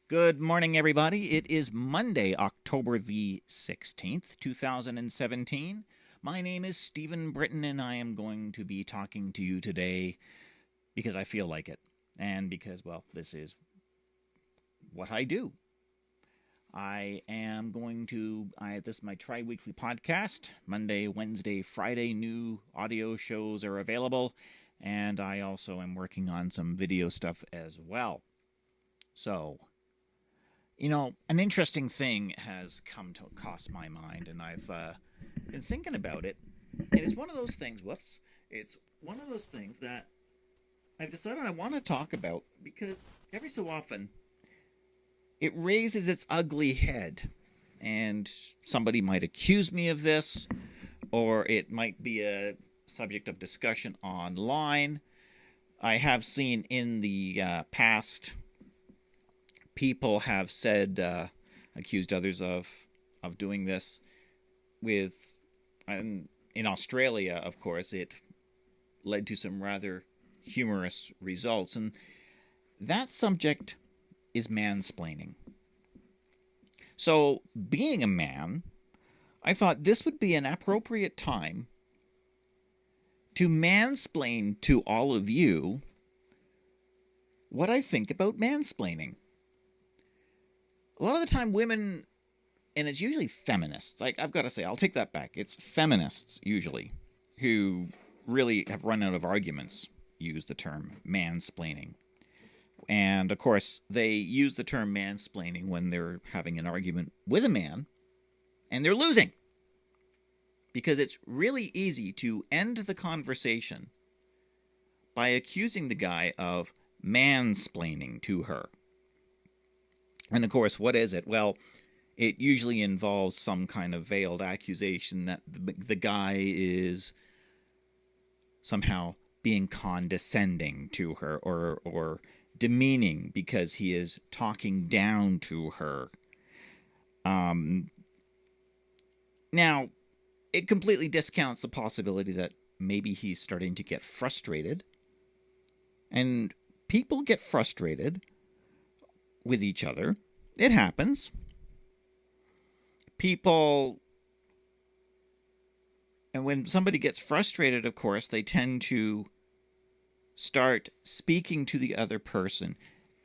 Good morning, everybody. It is Monday, October the 16th, 2017. My name is Stephen Britton, and I am going to be talking to you today because I feel like it. And because, well, this is what I do. This is my tri weekly podcast. Monday, Wednesday, Friday, new audio shows are available. And I also am working on some video stuff as well. So, an interesting thing has come to cross my mind, and I've been thinking about it. And it's one of those things, it's one of those things that I've decided I want to talk about because every so often it raises its ugly head. And somebody might accuse me of this, or it might be a subject of discussion online. I have seen in the past people have said, accused others of doing this in Australia, of course, it led to some rather humorous results. And that subject is mansplaining. So, being a man, I thought this would be an appropriate time to mansplain to all of you what I think about mansplaining. A lot of the time women, and it's usually feminists, I've got to say, I'll take that back. It's feminists, usually, who really have run out of arguments, use the term mansplaining. And, of course, they use the term mansplaining when they're having an argument with a man, and they're losing. Because it's really easy to end the conversation by accusing the guy of mansplaining to her. And, of course, what is it? Well, it usually involves some kind of veiled accusation that the guy is somehow being condescending to her or demeaning because he is talking down to her. Now, it completely discounts the possibility that maybe he's starting to get frustrated. And people get frustrated with each other. It happens. And when somebody gets frustrated, of course, they tend to start speaking to the other person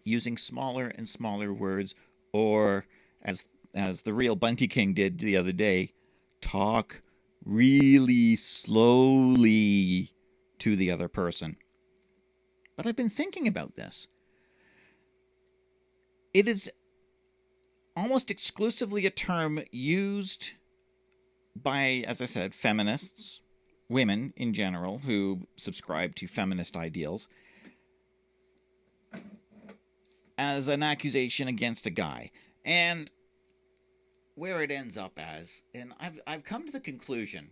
using smaller and smaller words, or as the real Bunty King did the other day, talk really slowly to the other person. But I've been thinking about this. It is almost exclusively a term used by, as I said, feminists, women in general, who subscribe to feminist ideals, as an accusation against a guy. And where it ends up as, and I've come to the conclusion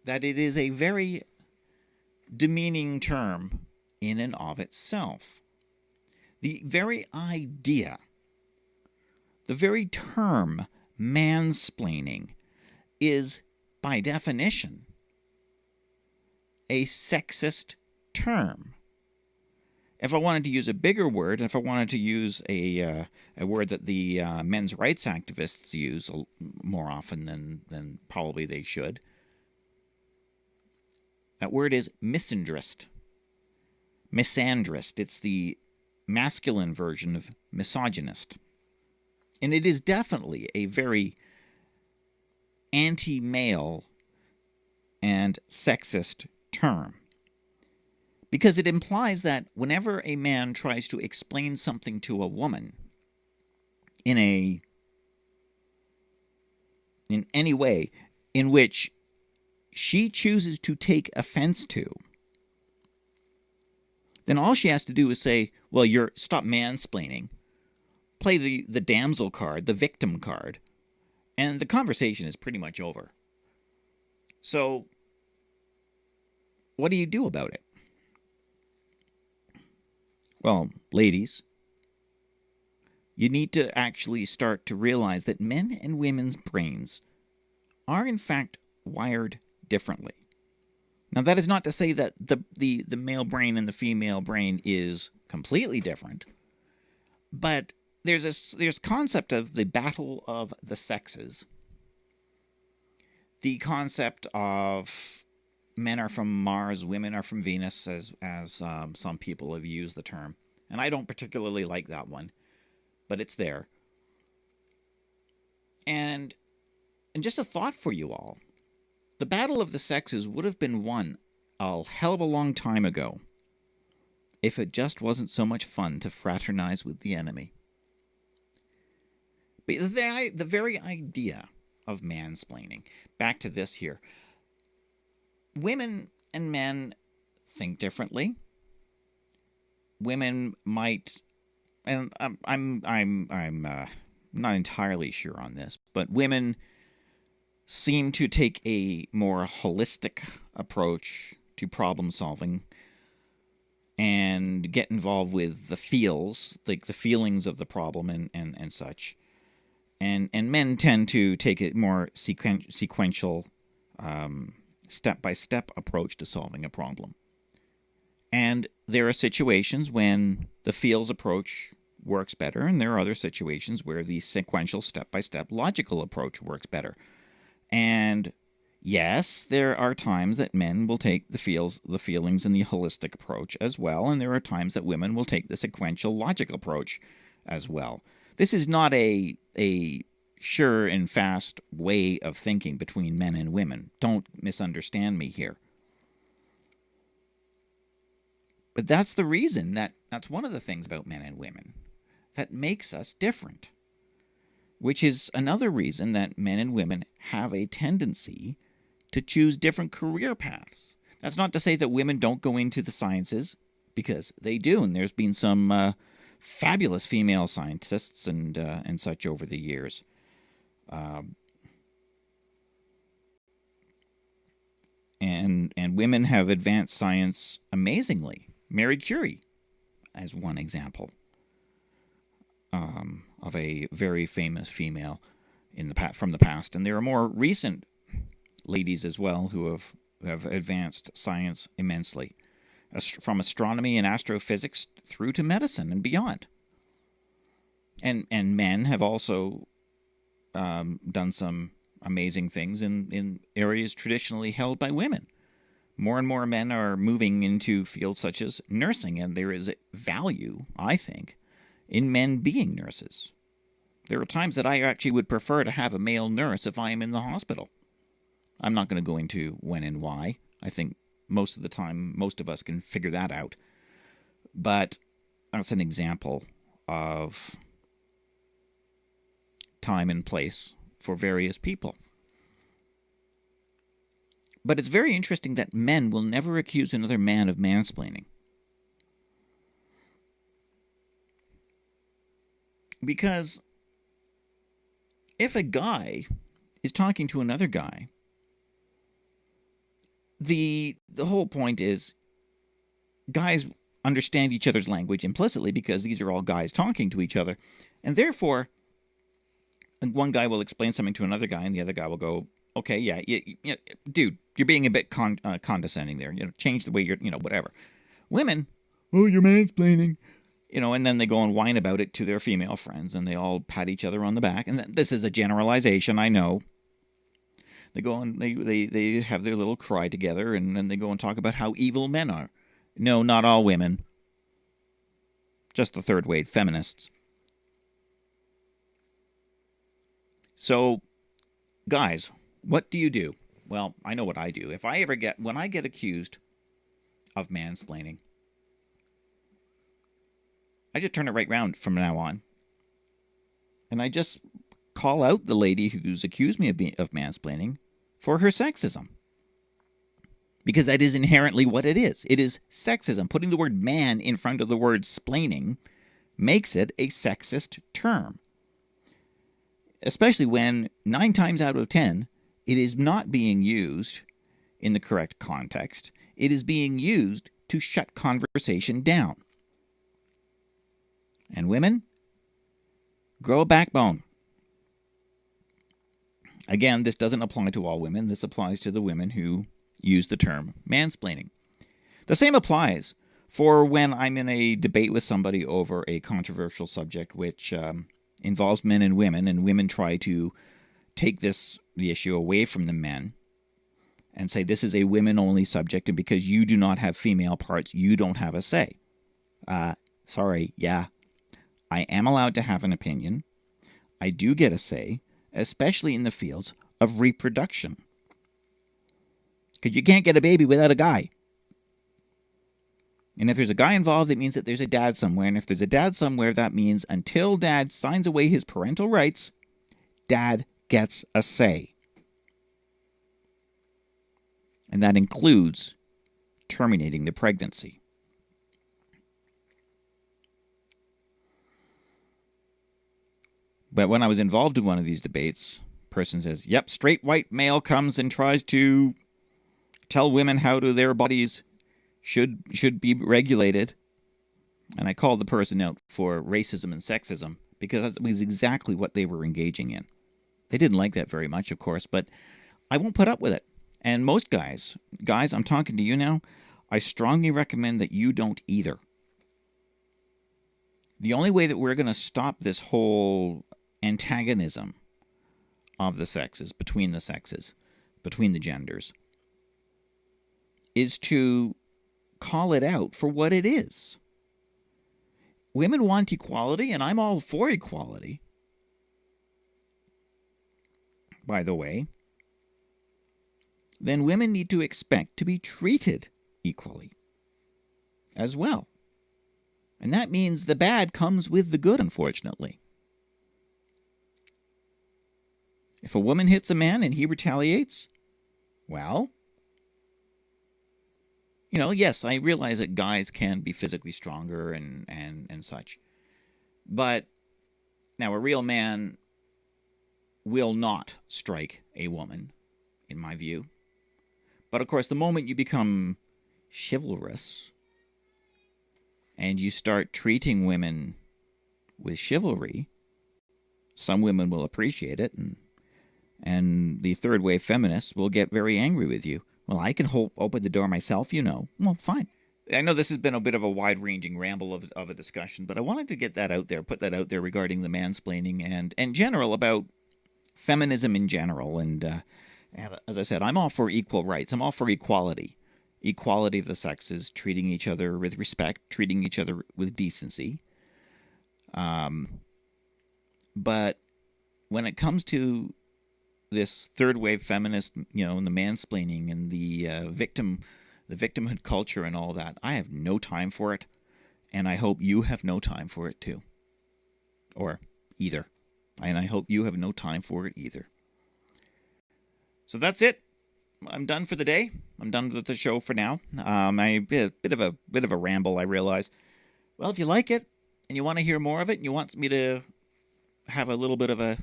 that it is a very demeaning term in and of itself. The very idea, the very term mansplaining is, by definition, a sexist term. If I wanted to use a bigger word, if I wanted to use a word that the men's rights activists use more often than probably they should, that word is misandrist. Misandrist. It's the masculine version of misogynist. And it is definitely a very anti-male and sexist term. Because it implies that whenever a man tries to explain something to a woman in any way in which she chooses to take offense to, then all she has to do is say, well, stop mansplaining. Play the damsel card, the victim card, and the conversation is pretty much over. So, what do you do about it? Well, ladies, you need to actually start to realize that men and women's brains are in fact wired differently. Now, that is not to say that the male brain and the female brain is completely different, but there's concept of the battle of the sexes, the concept of men are from Mars, women are from Venus, as some people have used the term, and I don't particularly like that one, but it's there. And just a thought for you all: the battle of the sexes would have been won a hell of a long time ago if it just wasn't so much fun to fraternize with the enemy. But the very idea of mansplaining, back to this here, women and men think differently. Women might, and I'm not entirely sure on this, but women seem to take a more holistic approach to problem solving and get involved with the feels, like the feelings of the problem and such. And men tend to take a more sequential, step-by-step approach to solving a problem. And there are situations when the feels approach works better, and there are other situations where the sequential, step-by-step, logical approach works better. And yes, there are times that men will take the feelings and the holistic approach as well, and there are times that women will take the sequential, logical approach as well. This is not a sure and fast way of thinking between men and women. Don't misunderstand me here. But that's the reason that's one of the things about men and women that makes us different, which is another reason that men and women have a tendency to choose different career paths. That's not to say that women don't go into the sciences, because they do, and there's been some fabulous female scientists and such over the years. And women have advanced science amazingly. Mary Curie, as one example, of a very famous female from the past, and there are more recent ladies as well who have advanced science immensely, from astronomy and astrophysics through to medicine and beyond. And men have also done some amazing things in areas traditionally held by women. More and more men are moving into fields such as nursing, and there is value, I think, in men being nurses. There are times that I actually would prefer to have a male nurse if I am in the hospital. I'm not going to go into when and why. I think most of the time, most of us can figure that out. But that's an example of time and place for various people. But it's very interesting that men will never accuse another man of mansplaining. Because if a guy is talking to another guy, the whole point is guys understand each other's language implicitly because these are all guys talking to each other. And therefore, one guy will explain something to another guy and the other guy will go, okay, yeah, dude, you're being a bit condescending there. Change the way you're, whatever. Women, oh, you're mansplaining. And then they go and whine about it to their female friends, and they all pat each other on the back. And this is a generalization, I know. They go and they have their little cry together, and then they go and talk about how evil men are. No, not all women. Just the third-wave feminists. So, guys, what do you do? Well, I know what I do. When I get accused of mansplaining, I just turn it right round from now on. And I just call out the lady who's accused me of mansplaining for her sexism. Because that is inherently what it is. It is sexism. Putting the word man in front of the word splaining makes it a sexist term. Especially when 9 times out of 10, it is not being used in the correct context. It is being used to shut conversation down. And women, grow a backbone. Again, this doesn't apply to all women. This applies to the women who use the term mansplaining. The same applies for when I'm in a debate with somebody over a controversial subject which involves men and women try to take the issue away from the men and say this is a women-only subject, and because you do not have female parts, you don't have a say. Sorry, yeah. I am allowed to have an opinion. I do get a say, especially in the fields of reproduction. Because you can't get a baby without a guy. And if there's a guy involved, it means that there's a dad somewhere. And if there's a dad somewhere, that means until dad signs away his parental rights, dad gets a say. And that includes terminating the pregnancy. But when I was involved in one of these debates, a person says, yep, straight white male comes and tries to tell women how their bodies should be regulated. And I called the person out for racism and sexism because that was exactly what they were engaging in. They didn't like that very much, of course, but I won't put up with it. And most guys, I'm talking to you now, I strongly recommend that you don't either. The only way that we're going to stop this whole antagonism of the sexes, between the genders, is to call it out for what it is. Women want equality, and I'm all for equality. By the way, then women need to expect to be treated equally as well. And that means the bad comes with the good, unfortunately. If a woman hits a man and he retaliates, well, yes, I realize that guys can be physically stronger and such. But now a real man will not strike a woman, in my view. But of course, the moment you become chivalrous and you start treating women with chivalry, some women will appreciate it, and the third wave feminists will get very angry with you. Well, I can open the door myself, Well, fine. I know this has been a bit of a wide-ranging ramble of a discussion, but I wanted to get that out there, put that out there regarding the mansplaining and general about feminism in general. And as I said, I'm all for equal rights. I'm all for equality. Equality of the sexes, treating each other with respect, treating each other with decency. But when it comes to this third wave feminist, and the mansplaining and the victimhood culture and all that, I have no time for it, and I hope you have no time for it too, or either. And I hope you have no time for it either. So that's it. I'm done for the day. I'm done with the show for now. A bit of a ramble, I realize. Well, if you like it and you want to hear more of it, and you want me to have a little bit of a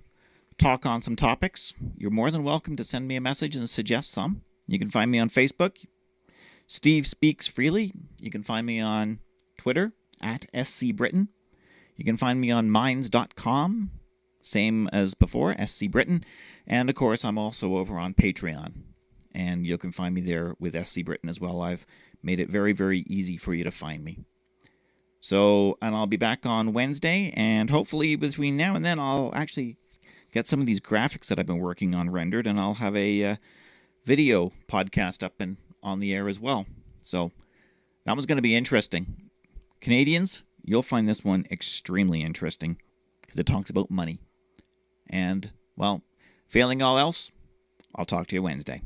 talk on some topics, you're more than welcome to send me a message and suggest some. You can find me on Facebook, Steve Speaks Freely. You can find me on Twitter at SCBritain. You can find me on minds.com, same as before, SC Britain. And of course, I'm also over on Patreon, and you can find me there with SC Britain as well. I've made it very, very easy for you to find me. So, and I'll be back on Wednesday, and hopefully between now and then I'll actually get some of these graphics that I've been working on rendered, and I'll have a video podcast up and on the air as well. So that one's going to be interesting. Canadians, you'll find this one extremely interesting because it talks about money. And, well, failing all else, I'll talk to you Wednesday.